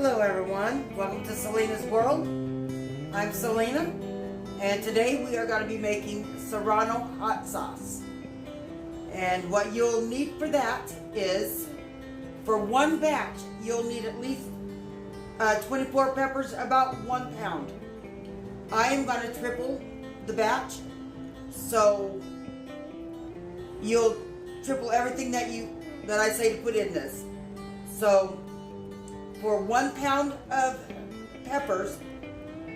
Hello everyone, welcome to Salina's World. I'm Salina, and today we are going to be making Serrano hot sauce. And what you'll need for that is, for one batch, you'll need at least 24 peppers, about 1 pound. I am going to triple the batch, so you'll triple everything that I say to put in this. So for 1 pound of peppers,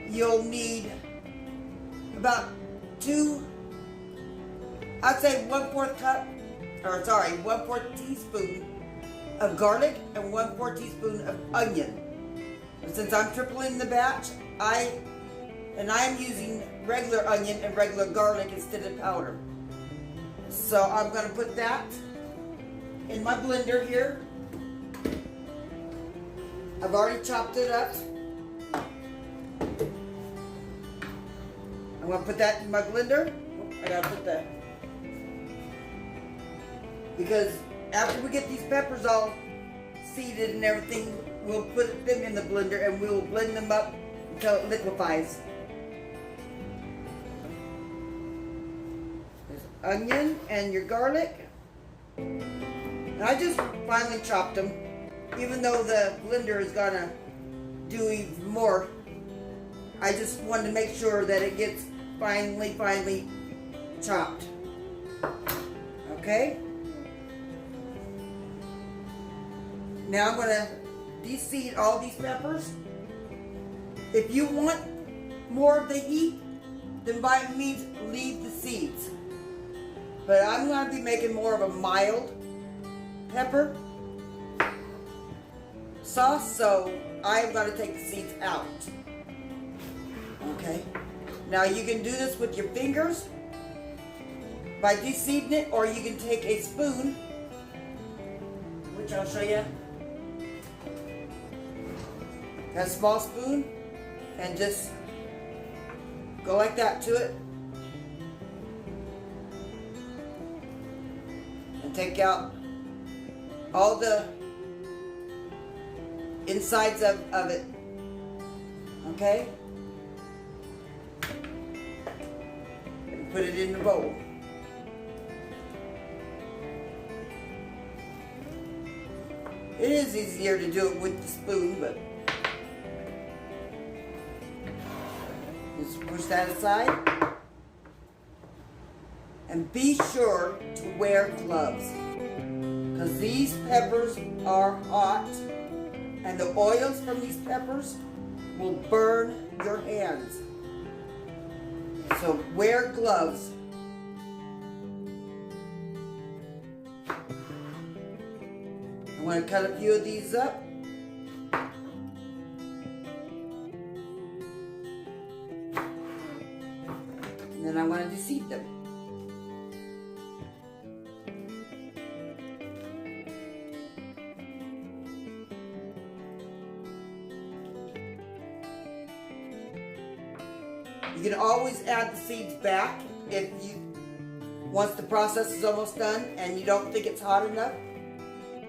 you'll need about I'd say 1/4 cup, or sorry, 1/4 teaspoon of garlic and 1/4 teaspoon of onion. And since I'm tripling the batch, I am using regular onion and regular garlic instead of powder. So I'm going to put that in my blender here. I've already chopped it up. I'm going to put that in my blender. I got to put that. Because after we get these peppers all seeded and everything, we'll put them in the blender and we will blend them up until it liquefies. There's onion and your garlic. And I just finely chopped them. Even though the blender is gonna do even more, I just wanted to make sure that it gets finely chopped. Okay? Now I'm gonna deseed all these peppers. If you want more of the heat, then by all means leave the seeds. But I'm gonna be making more of a mild pepper sauce, so I'm going to take the seeds out. Okay, now you can do this with your fingers by deseeding it, or you can take a spoon, which I'll show you, a small spoon, and just go like that to it and take out all the insides of it. Okay? And put it in the bowl. It is easier to do it with the spoon, but just push that aside. And be sure to wear gloves, because these peppers are hot. And the oils from these peppers will burn your hands. So wear gloves. I'm going to cut a few of these up. And then I'm going to deseed them. You can always add the seeds back once the process is almost done and you don't think it's hot enough,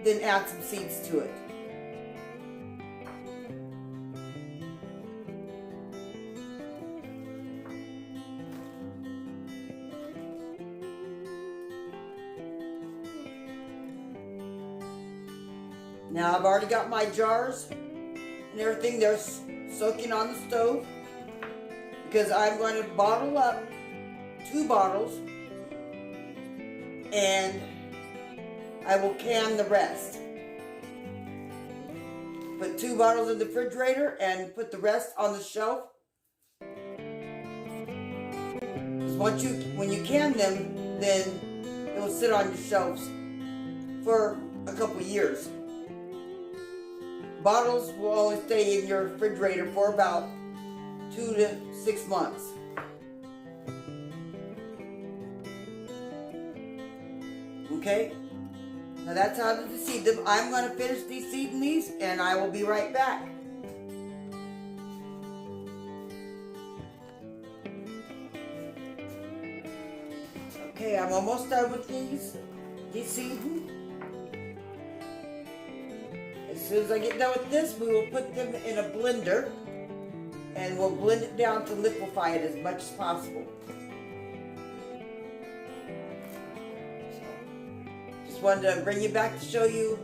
then add some seeds to it. Now I've already got my jars and everything. They're soaking on the stove, because I'm going to bottle up 2 bottles and I will can the rest. Put 2 bottles in the refrigerator and put the rest on the shelf. Because when you can them, then it will sit on your shelves for a couple years. Bottles will only stay in your refrigerator for about 2 to 6 months. Okay, now that's how to deseed them. I'm going to finish deseeding these and I will be right back. Okay, I'm almost done with these deseeding. As soon as I get done with this, we will put them in a blender and we'll blend it down to liquefy it as much as possible. So, just wanted to bring you back to show you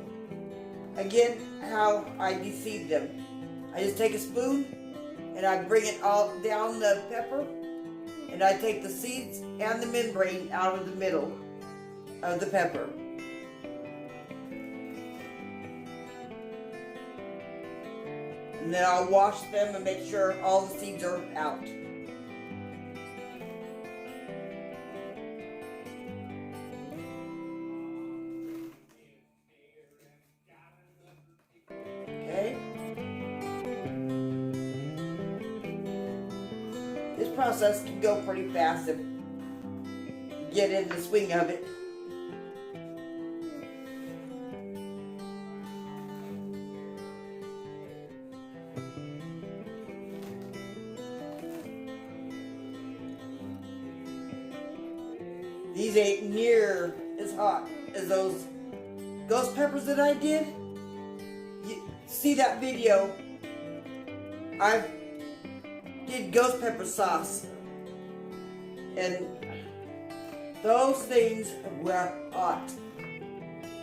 again how I deseed them. I just take a spoon and I bring it all down the pepper, and I take the seeds and the membrane out of the middle of the pepper. And then I'll wash them and make sure all the seeds are out. Okay. This process can go pretty fast if you get in the swing of it. These ain't near as hot as those ghost peppers that I did. You see that video? I did ghost pepper sauce, and those things were hot.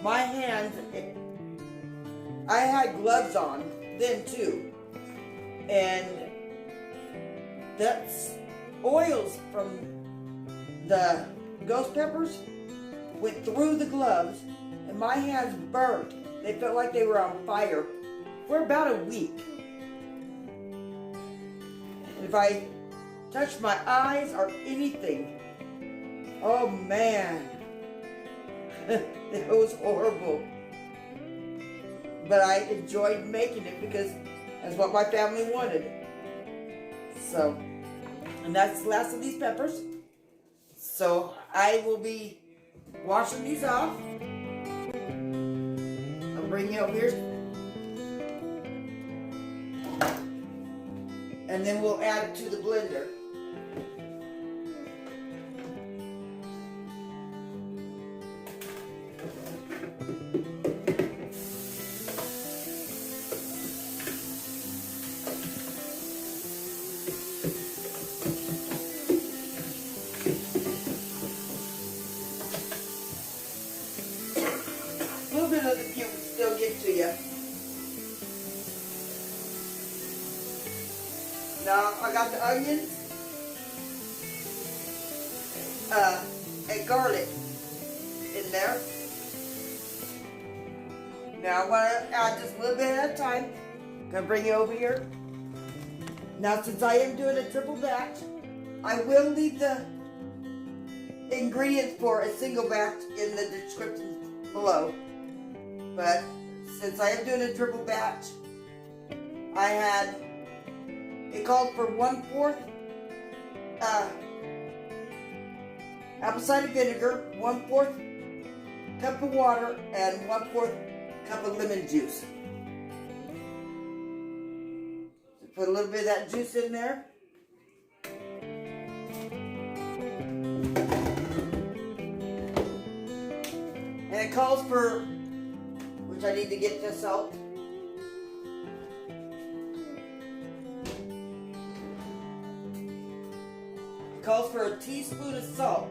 My hands, I had gloves on then too, and that's oils from the ghost peppers went through the gloves, and my hands burnt. They felt like they were on fire for about a week. And if I touched my eyes or anything, oh man, it was horrible. But I enjoyed making it because that's what my family wanted. So, and that's the last of these peppers. So I will be washing these off. I'll bring you over here. And then we'll add it to the blender. A little bit of the puke will still get to you. Now I got the onions and garlic in there. Now I want to add just a little bit at a time. I'm going to bring you over here. Now since I am doing a triple batch, I will leave the ingredients for a single batch in the description below. But since I am doing a triple batch, I had, it called for 1/4 apple cider vinegar, 1/4 cup of water, and 1/4 cup of lemon juice. So put a little bit of that juice in there. And it calls for, which I need to get this out. It calls for a teaspoon of salt.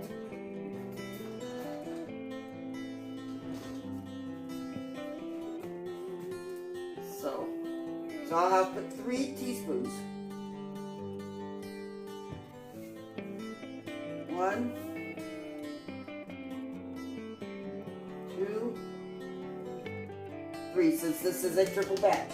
So I'll have to put 3 teaspoons. 1, 2, 3, since this is a triple batch.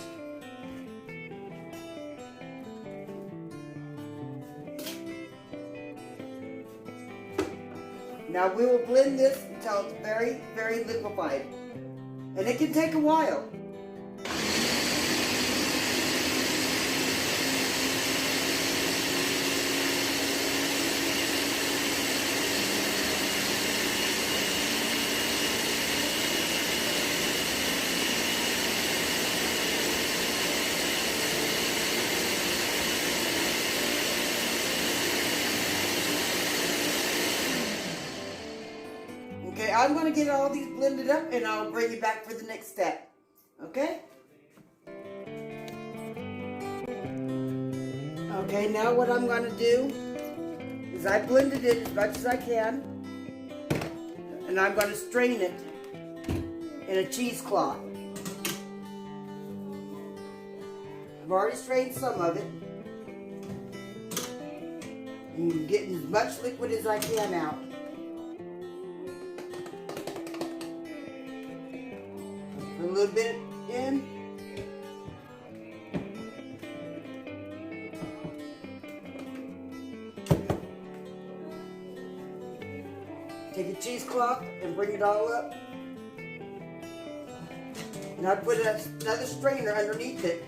Now we will blend this until it's very, very liquefied. And it can take a while. Okay, I'm going to get all these blended up and I'll bring you back for the next step. Okay? Okay, now what I'm going to do is I blended it as much as I can, and I'm going to strain it in a cheesecloth. I've already strained some of it. And I'm getting as much liquid as I can out. Put a little bit in. Take a cheesecloth and bring it all up. And I put another strainer underneath it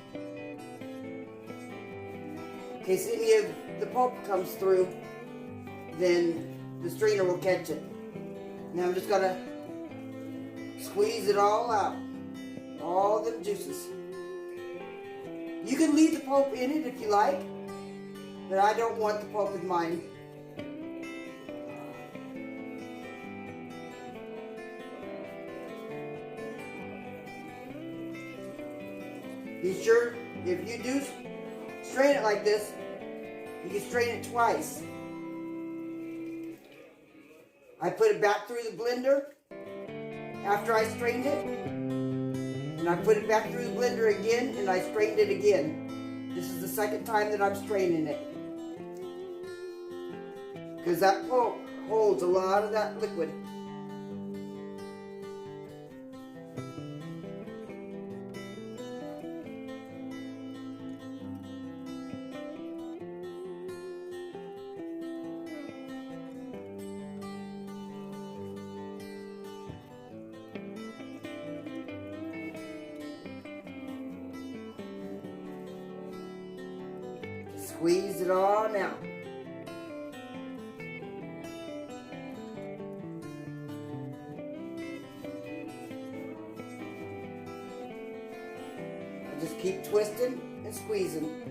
in case any of the pulp comes through, then the strainer will catch it. Now I'm just gonna squeeze it all out, all the juices. You can leave the pulp in it if you like, but I don't want the pulp in mine. Be sure, if you do strain it like this, you can strain it twice. I put it back through the blender after I strained it, and I put it back through the blender again, and I strained it again. This is the second time that I'm straining it, because that pulp holds a lot of that liquid. Squeeze it on out. I just keep twisting and squeezing.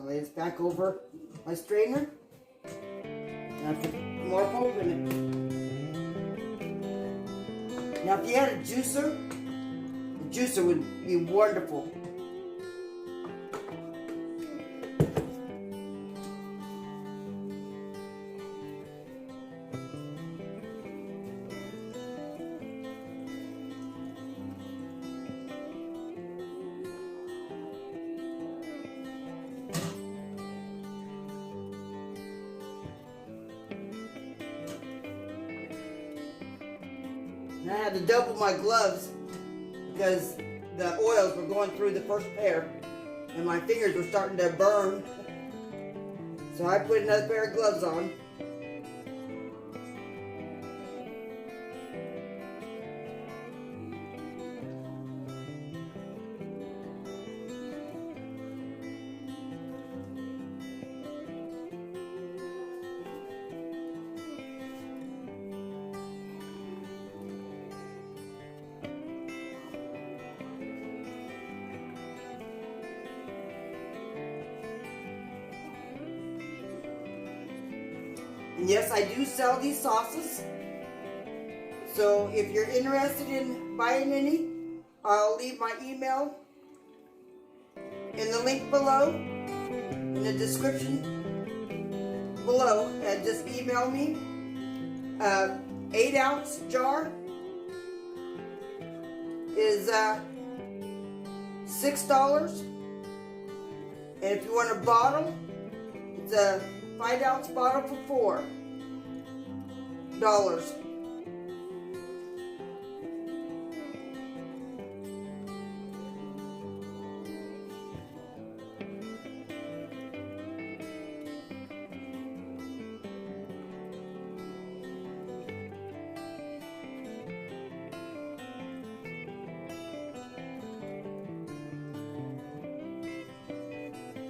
Lay this back over my strainer, and I put more pulp in it. Now if you had a juicer, the juicer would be wonderful. And I had to double my gloves because the oils were going through the first pair and my fingers were starting to burn. So I put another pair of gloves on. And yes, I do sell these sauces. So if you're interested in buying any, I'll leave my email in the link below, in the description below, and just email me. 8-ounce jar is $6. And if you want a bottle, it's a 5-ounce bottle for $4.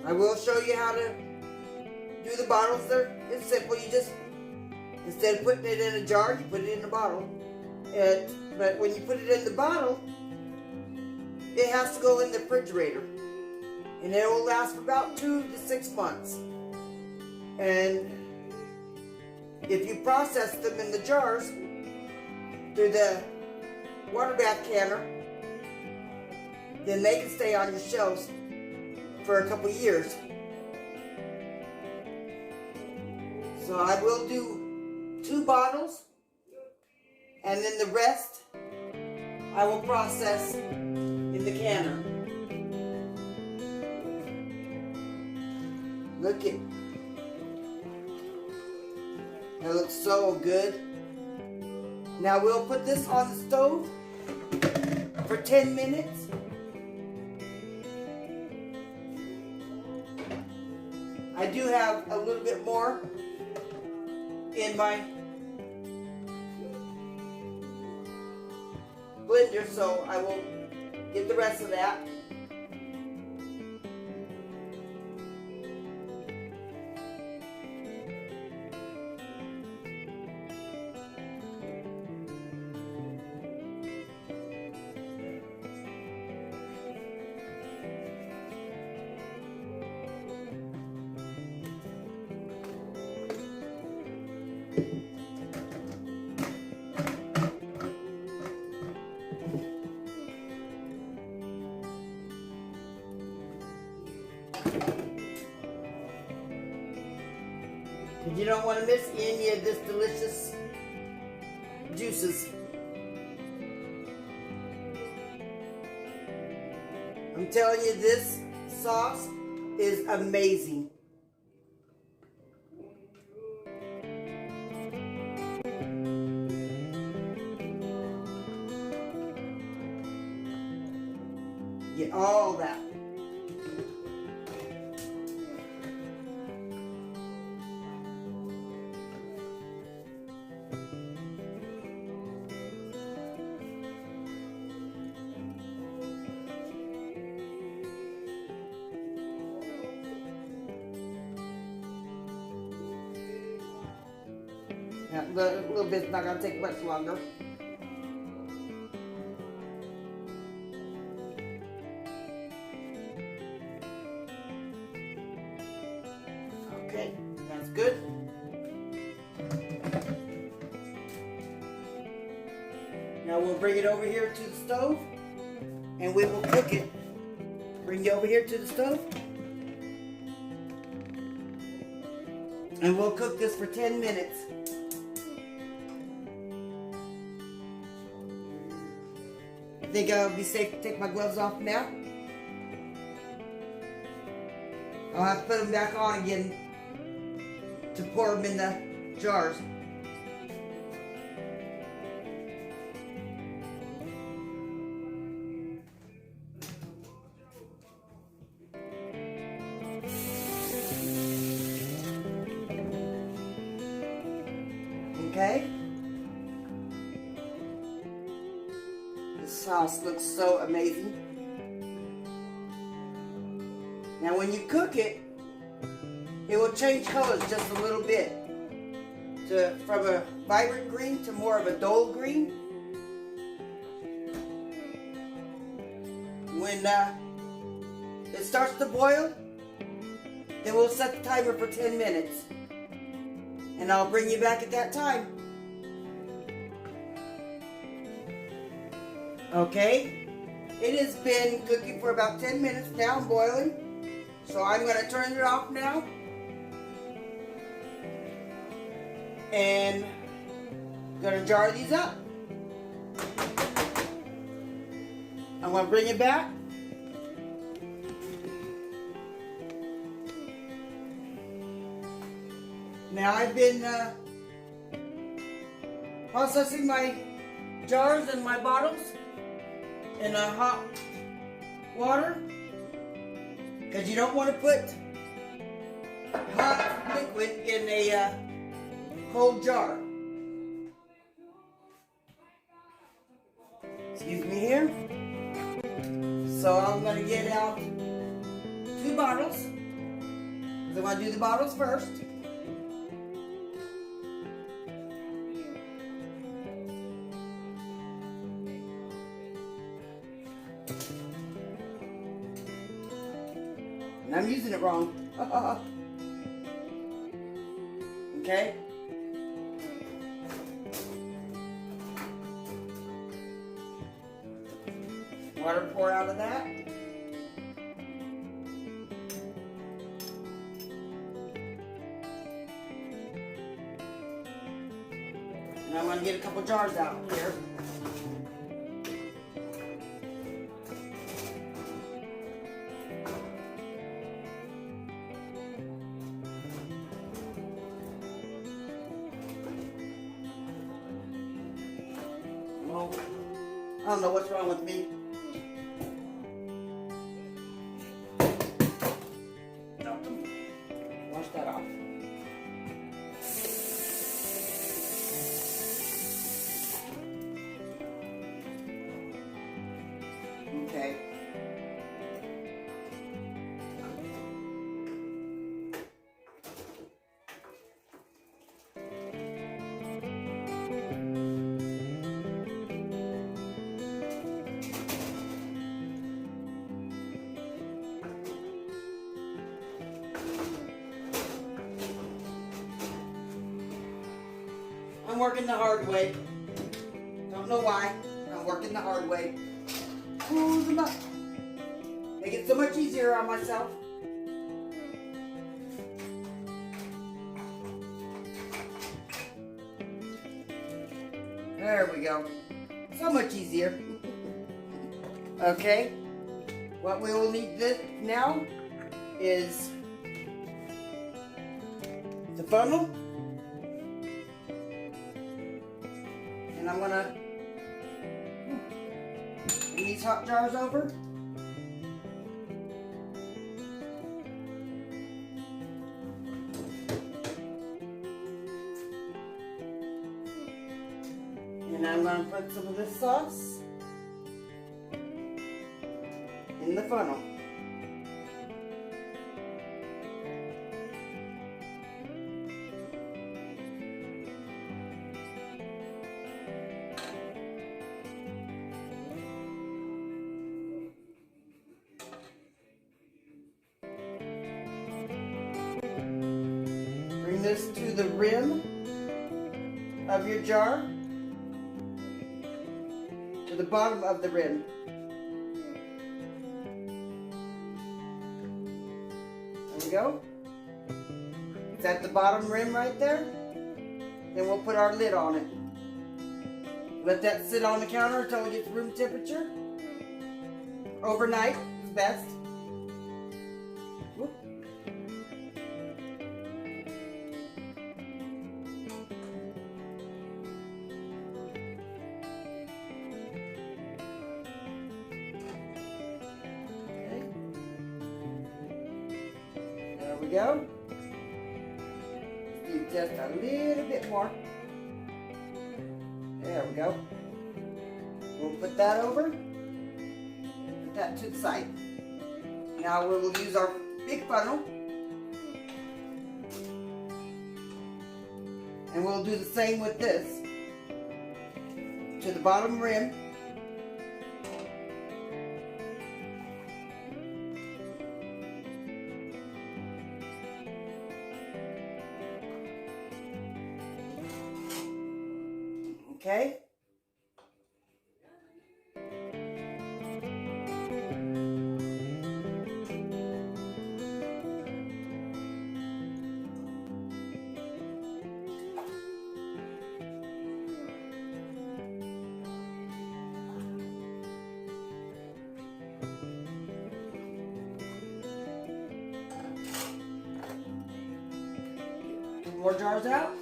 I will show you how to do the bottles, it's simple. You just, instead of putting it in a jar, you put it in a bottle. But when you put it in the bottle, it has to go in the refrigerator. And it will last for about 2 to 6 months. And if you process them in the jars through the water bath canner, then they can stay on your shelves for a couple years. So I will do 2 bottles, and then the rest I will process in the canner. Look at, that looks so good. Now we'll put this on the stove for 10 minutes. I do have a little bit more in my blender, so I will get the rest of that. You don't want to miss any of this delicious juices. I'm telling you, this sauce is amazing. Get all that. A little bit's not going to take much longer. Okay, that's good. Now we'll bring it over here to the stove and we will cook it. Bring it over here to the stove and we'll cook this for 10 minutes. I think I'll be safe to take my gloves off now. I'll have to put them back on again to pour them in the jars. Okay. This sauce looks so amazing. Now when you cook it, it will change colors just a little bit, from a vibrant green to more of a dull green. When it starts to boil, then we'll set the timer for 10 minutes. And I'll bring you back at that time. Okay, it has been cooking for about 10 minutes now, boiling. So I'm going to turn it off now. And I'm going to jar these up. I'm going to bring it back. Now I've been processing my jars and my bottles in hot water, because you don't want to put hot liquid in a cold jar. Excuse me here. So I'm going to get out 2 bottles. So I'm going to do the bottles first. And I'm using it wrong. Okay. Water pour out of that. And I'm going to get a couple jars out here. Oh, I don't know what's wrong with me. Wash that off. Okay. I'm working the hard way. Don't know why. I'm working the hard way. Close them up. Make it so much easier on myself. There we go. So much easier. Okay. What we will need this now is the funnel. And I'm gonna bring these hot jars over. And I'm gonna put some of this sauce in the funnel. Bring this to the rim of your jar, to the bottom of the rim. There we go. It's at the bottom rim right there. Then we'll put our lid on it. Let that sit on the counter until it gets room temperature. Overnight is best. Whoop. There we go. Do just a little bit more. There we go. We'll put that over. Put that to the side. Now we will use our big funnel. And we'll do the same with this. To the bottom rim. Okay. More jars out.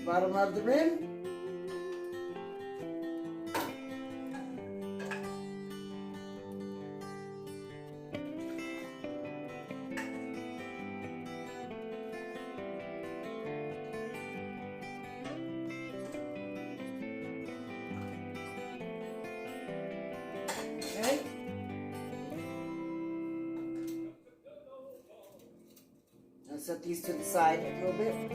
bottom of the rim. Okay. I'll set these to the side a little bit.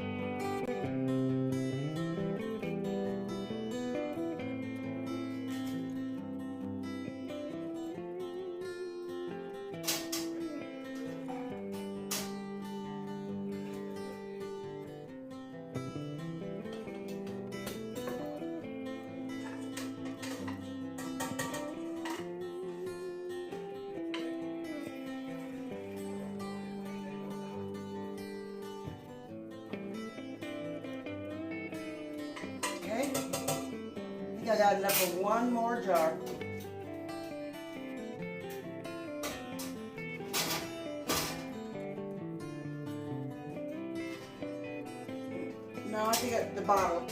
Okay, I think I got enough for one more jar. No, I think the bottle.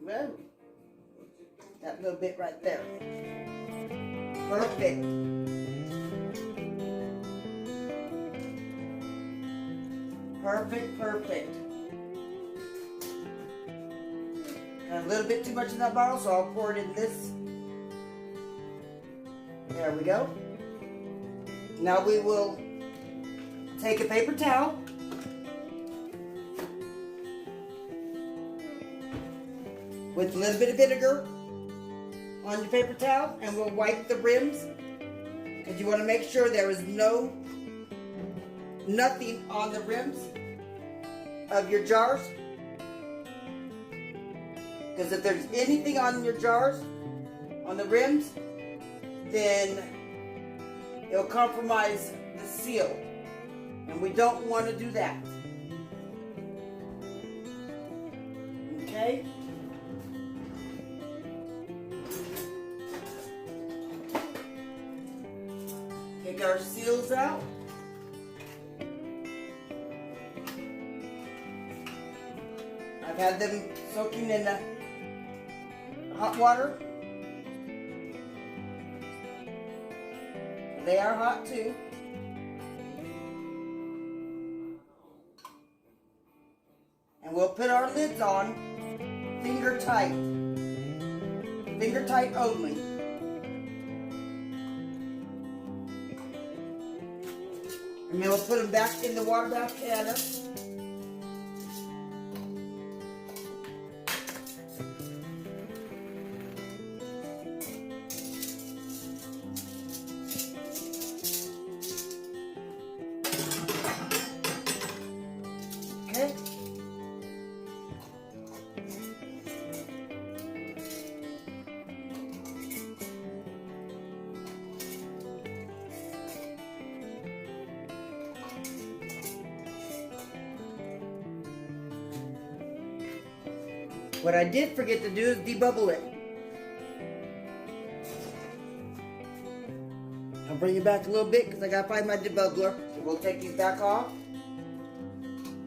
Well, that little bit right there. Perfect. Perfect, perfect. Got a little bit too much in that bottle, so I'll pour it in this. There we go. Now we will take a paper towel. With a little bit of vinegar on your paper towel, and we'll wipe the rims, because you want to make sure there is nothing on the rims of your jars, because if there's anything on your jars, on the rims, then it'll compromise the seal, and we don't want to do that. Okay? Take our seals out. I've had them soaking in the hot water. They are hot too. And we'll put our lids on finger tight. Finger tight only. And then we'll put them back in the water bath canner. Okay. What I did forget to do is debubble it. I'll bring it back a little bit because I gotta find my debubbler. So we'll take these back off.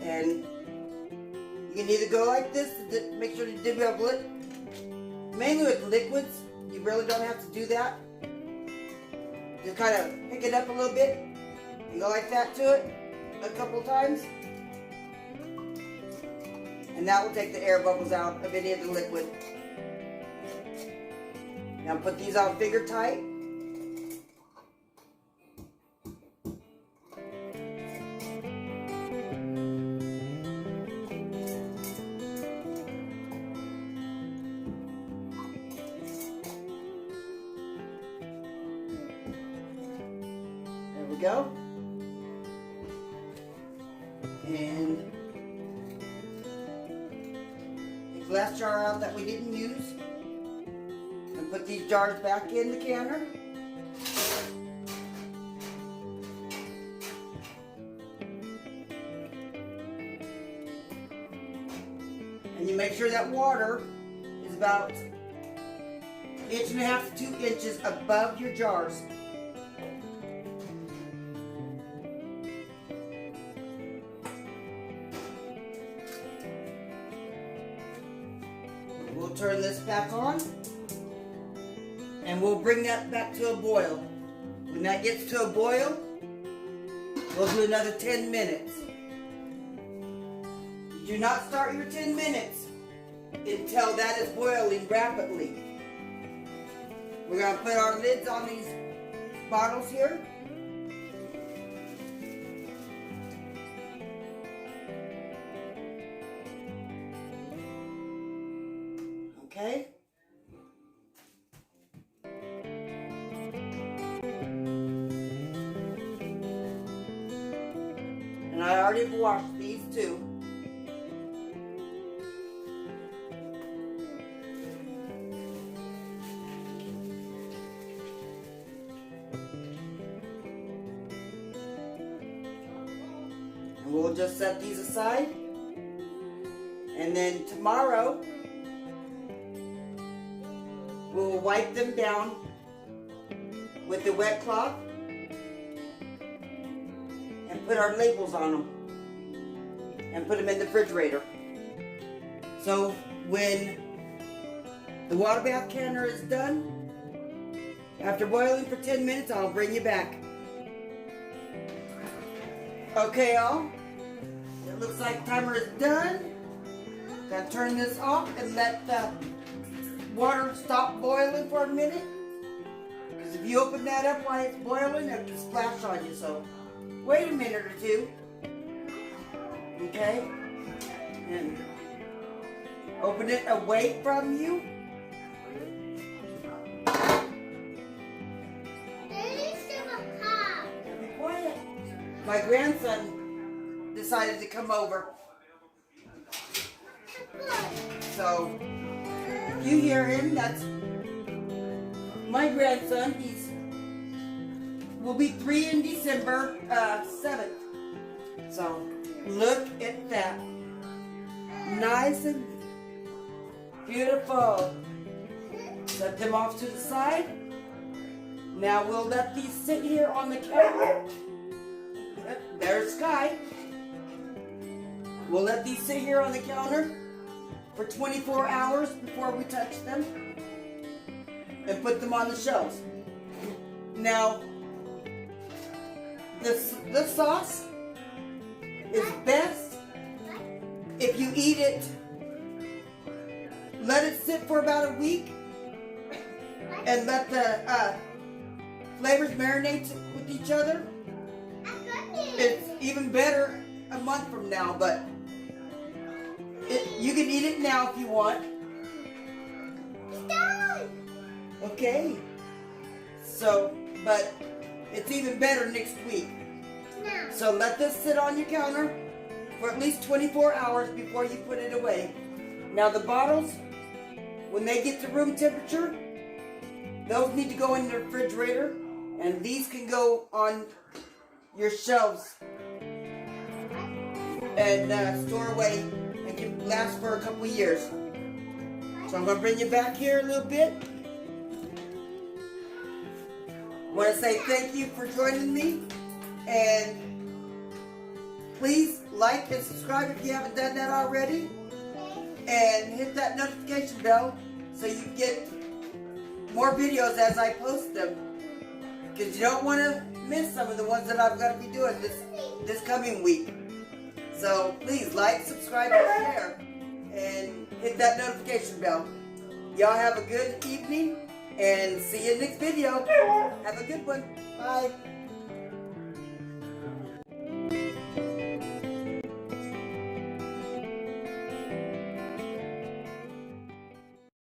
And you can either go like this to make sure you debubble it. Mainly with liquids, you really don't have to do that. Just kind of pick it up a little bit and go like that to it a couple times. And that will take the air bubbles out of any of the liquid. Now put these on finger tight. There we go. And the glass jar out that we didn't use. And put these jars back in the canner. And you make sure that water is about 1.5 to 2 inches above your jars. We'll turn this back on and we'll bring that back to a boil. When that gets to a boil, we'll do another 10 minutes. Do not start your 10 minutes until that is boiling rapidly. We're going to put our lids on these bottles here. Okay. And I already washed these too. And we'll just set these aside. And then tomorrow, we'll wipe them down with the wet cloth and put our labels on them and put them in the refrigerator. So when the water bath canner is done, after boiling for 10 minutes, I'll bring you back. Okay, y'all. It looks like the timer is done. Gotta turn this off and let the water stop boiling for a minute. Because if you open that up while it's boiling, it can splash on you. So wait a minute or two. Okay? And open it away from you. Be quiet. My grandson decided to come over. So if you hear him, that's my grandson. Will be 3 in December 7th. So look at that. Nice and beautiful. Set them off to the side. Now we'll let these sit here on the counter. There's Sky. We'll let these sit here on the counter for 24 hours before we touch them and put them on the shelves. Now, this sauce is best if you eat it, let it sit for about a week and let the flavors marinate with each other. It's even better a month from now, but you can eat it now if you want. It's done. Okay. So, but it's even better next week. No. So let this sit on your counter for at least 24 hours before you put it away. Now the bottles, when they get to room temperature, those need to go in the refrigerator, and these can go on your shelves and store away and can last for a couple of years. So I'm going to bring you back here a little bit. I want to say thank you for joining me, and please like and subscribe if you haven't done that already, and hit that notification bell so you get more videos as I post them, because you don't want to miss some of the ones that I'm going to be doing this coming week. So please like, subscribe, and share, and hit that notification bell. Y'all have a good evening, and see you next video. Have a good one. Bye.